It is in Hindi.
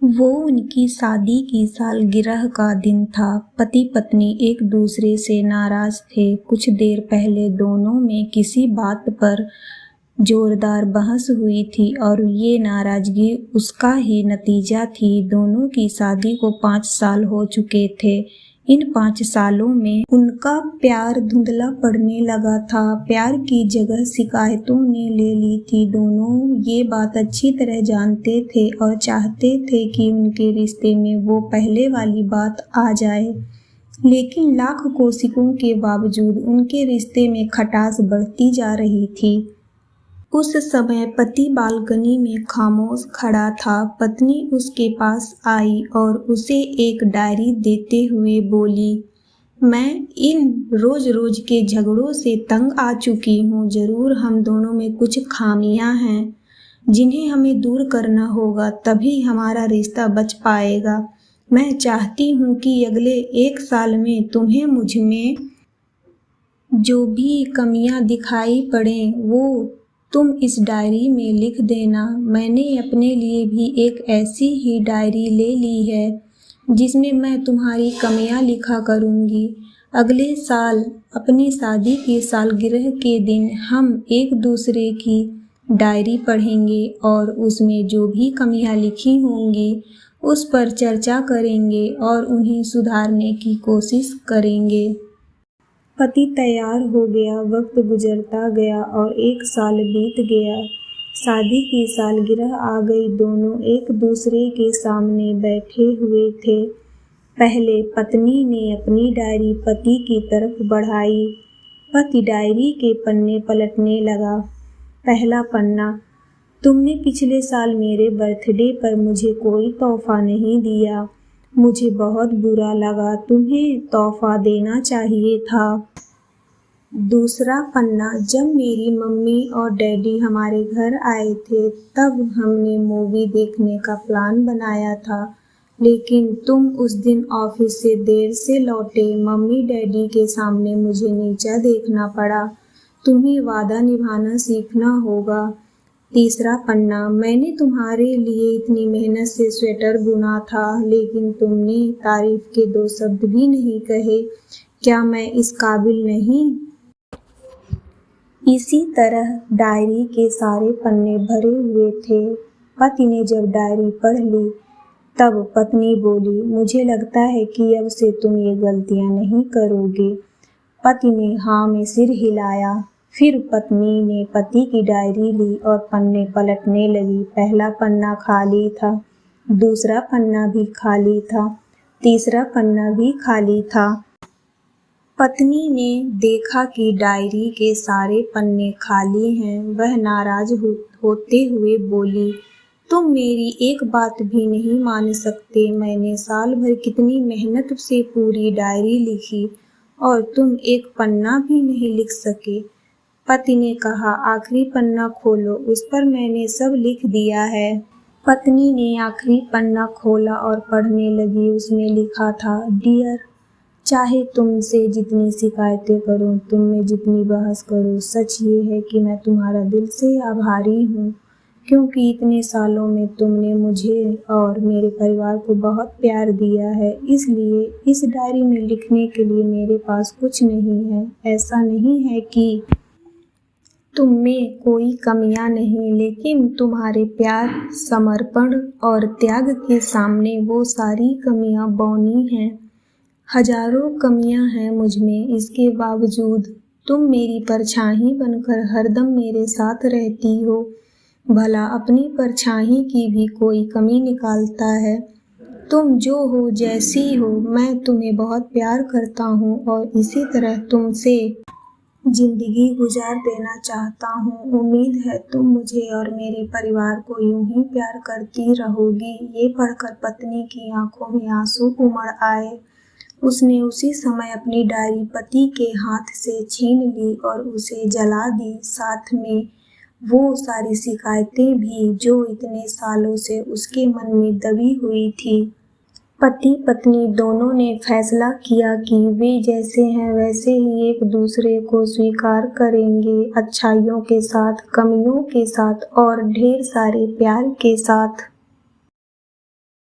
वो उनकी शादी की सालगिरह का दिन था। पति पत्नी एक दूसरे से नाराज थे। कुछ देर पहले दोनों में किसी बात पर जोरदार बहस हुई थी और ये नाराजगी उसका ही नतीजा थी। दोनों की शादी को 5 साल हो चुके थे। इन 5 सालों में उनका प्यार धुंधला पड़ने लगा था। प्यार की जगह शिकायतों ने ले ली थी। दोनों ये बात अच्छी तरह जानते थे और चाहते थे कि उनके रिश्ते में वो पहले वाली बात आ जाए, लेकिन लाख कोशिशों के बावजूद उनके रिश्ते में खटास बढ़ती जा रही थी। उस समय पति बालकनी में खामोश खड़ा था। पत्नी उसके पास आई और उसे एक डायरी देते हुए बोली, मैं इन रोज रोज के झगड़ों से तंग आ चुकी हूँ। जरूर हम दोनों में कुछ खामियां हैं जिन्हें हमें दूर करना होगा, तभी हमारा रिश्ता बच पाएगा। मैं चाहती हूँ कि अगले 1 साल में तुम्हें मुझ में जो भी कमियां दिखाई पड़ें वो तुम इस डायरी में लिख देना। मैंने अपने लिए भी एक ऐसी ही डायरी ले ली है जिसमें मैं तुम्हारी कमियां लिखा करूँगी। अगले साल अपनी शादी की सालगिरह के दिन हम एक दूसरे की डायरी पढ़ेंगे और उसमें जो भी कमियां लिखी होंगी उस पर चर्चा करेंगे और उन्हें सुधारने की कोशिश करेंगे। पति तैयार हो गया। वक्त गुजरता गया और 1 साल बीत गया। शादी की सालगिरह आ गई। दोनों एक दूसरे के सामने बैठे हुए थे। पहले पत्नी ने अपनी डायरी पति की तरफ बढ़ाई। पति डायरी के पन्ने पलटने लगा। पहला पन्ना, तुमने पिछले साल मेरे बर्थडे पर मुझे कोई तोहफा नहीं दिया। मुझे बहुत बुरा लगा। तुम्हें तोहफा देना चाहिए था। दूसरा पन्ना, जब मेरी मम्मी और डैडी हमारे घर आए थे तब हमने मूवी देखने का प्लान बनाया था, लेकिन तुम उस दिन ऑफिस से देर से लौटे। मम्मी डैडी के सामने मुझे नीचा देखना पड़ा। तुम्हें वादा निभाना सीखना होगा। तीसरा पन्ना, मैंने तुम्हारे लिए इतनी मेहनत से स्वेटर बुना था, लेकिन तुमने तारीफ के 2 शब्द भी नहीं कहे। क्या मैं इस काबिल नहीं? इसी तरह डायरी के सारे पन्ने भरे हुए थे। पति ने जब डायरी पढ़ ली तब पत्नी बोली, मुझे लगता है कि अब से तुम ये गलतियां नहीं करोगे। पति ने हाँ में सिर हिलाया। फिर पत्नी ने पति की डायरी ली और पन्ने पलटने लगी। पहला पन्ना खाली था, दूसरा पन्ना भी खाली था, तीसरा पन्ना भी खाली था। पत्नी ने देखा कि डायरी के सारे पन्ने खाली हैं। वह नाराज होते हुए बोली, तुम मेरी एक बात भी नहीं मान सकते। मैंने साल भर कितनी मेहनत से पूरी डायरी लिखी और तुम एक पन्ना भी नहीं लिख सके। पति ने कहा, आखिरी पन्ना खोलो, उस पर मैंने सब लिख दिया है। पत्नी ने आखिरी पन्ना खोला और पढ़ने लगी। उसमें लिखा था, डियर, चाहे तुमसे जितनी शिकायतें करूं, तुम में जितनी बहस करूं, सच ये है कि मैं तुम्हारा दिल से आभारी हूँ, क्योंकि इतने सालों में तुमने मुझे और मेरे परिवार को बहुत प्यार दिया है। इसलिए इस डायरी में लिखने के लिए मेरे पास कुछ नहीं है। ऐसा नहीं है कि तुम में कोई कमियां नहीं, लेकिन तुम्हारे प्यार, समर्पण और त्याग के सामने वो सारी कमियां बौनी हैं। हजारों कमियां हैं मुझ में, इसके बावजूद तुम मेरी परछाई बनकर हरदम मेरे साथ रहती हो। भला अपनी परछाई की भी कोई कमी निकालता है? तुम जो हो, जैसी हो, मैं तुम्हें बहुत प्यार करता हूँ और इसी तरह तुमसे जिंदगी गुजार देना चाहता हूँ। उम्मीद है तुम मुझे और मेरे परिवार को यूं ही प्यार करती रहोगी। ये पढ़कर पत्नी की आंखों में आंसू उमड़ आए। उसने उसी समय अपनी डायरी पति के हाथ से छीन ली और उसे जला दी, साथ में वो सारी शिकायतें भी जो इतने सालों से उसके मन में दबी हुई थी। पति पत्नी दोनों ने फैसला किया कि वे जैसे हैं वैसे ही एक दूसरे को स्वीकार करेंगे, अच्छाइयों के साथ, कमियों के साथ और ढेर सारे प्यार के साथ।